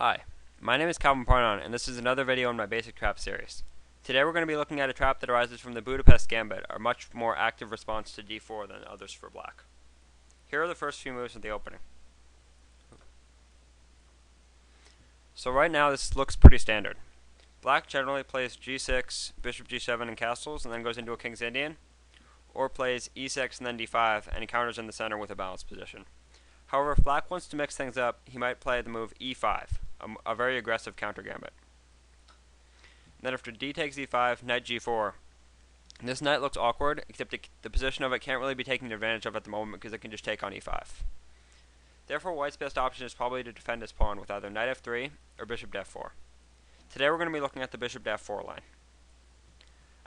Hi, my name is Calvin Parnon, and this is another video in my basic trap series. Today we're going to be looking at a trap that arises from the Budapest gambit, a much more active response to d4 than others for black. Here are the first few moves of the opening. So right now this looks pretty standard. Black generally plays g6, bishop g7 and castles, and then goes into a king's Indian, or plays e6 and then d5, and he counters in the center with a balanced position. However, if black wants to mix things up, he might play the move e5, a very aggressive counter gambit. Then after d takes e5, knight g4. This knight looks awkward, except the position of it can't really be taken advantage of at the moment because it can just take on e5. Therefore, white's best option is probably to defend his pawn with either knight f3 or bishop to f4. Today we're going to be looking at the bishop to f4 line.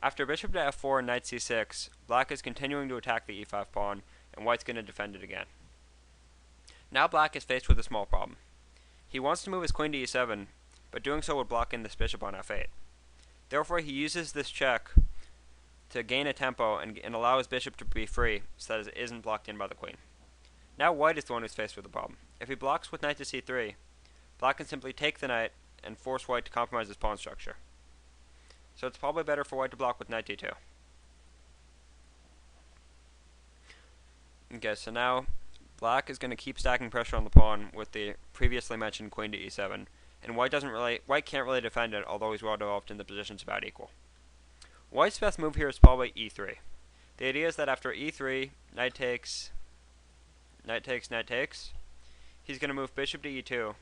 After bishop to f4 and knight c6, black is continuing to attack the e5 pawn, and white's going to defend it again. Now black is faced with a small problem. He wants to move his queen to e7, but doing so would block in this bishop on f8. Therefore he uses this check to gain a tempo and allow his bishop to be free so that it isn't blocked in by the queen. Now white is the one who's faced with the problem. If he blocks with knight to c3, black can simply take the knight and force white to compromise his pawn structure. So it's probably better for white to block with knight d2. Okay, so now black is going to keep stacking pressure on the pawn with the previously mentioned queen to e7, and white can't really defend it, although he's well developed and the position's about equal. White's best move here is probably e3. The idea is that after e3, knight takes, he's going to move bishop to e2,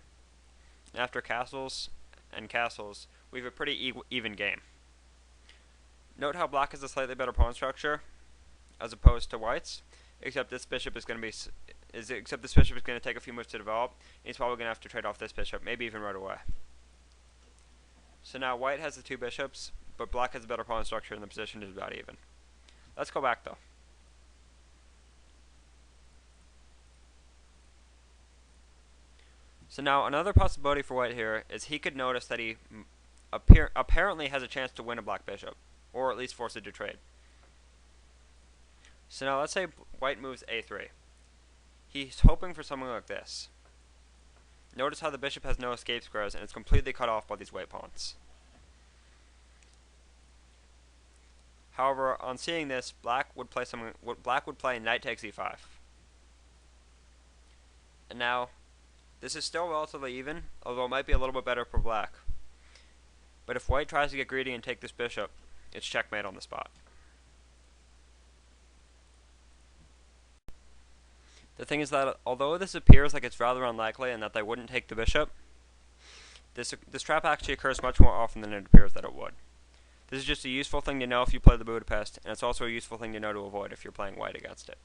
and after castles and castles, we have a pretty even game. Note how black has a slightly better pawn structure as opposed to white's, except this bishop is going to take a few moves to develop, and he's probably going to have to trade off this bishop, maybe even right away. So now white has the two bishops, but black has a better pawn structure and the position is about even. Let's go back though. So now another possibility for white here is he could notice that he apparently has a chance to win a black bishop, or at least force it to trade. So now let's say white moves a3. He's hoping for something like this. Notice how the bishop has no escape squares and it's completely cut off by these white pawns. However, on seeing this, black would play knight takes e5. And now, this is still relatively even, although it might be a little bit better for black. But if white tries to get greedy and take this bishop, it's checkmate on the spot. The thing is that although this appears like it's rather unlikely and that they wouldn't take the bishop, this trap actually occurs much more often than it appears that it would. This is just a useful thing to know if you play the Budapest, and it's also a useful thing to know to avoid if you're playing white against it.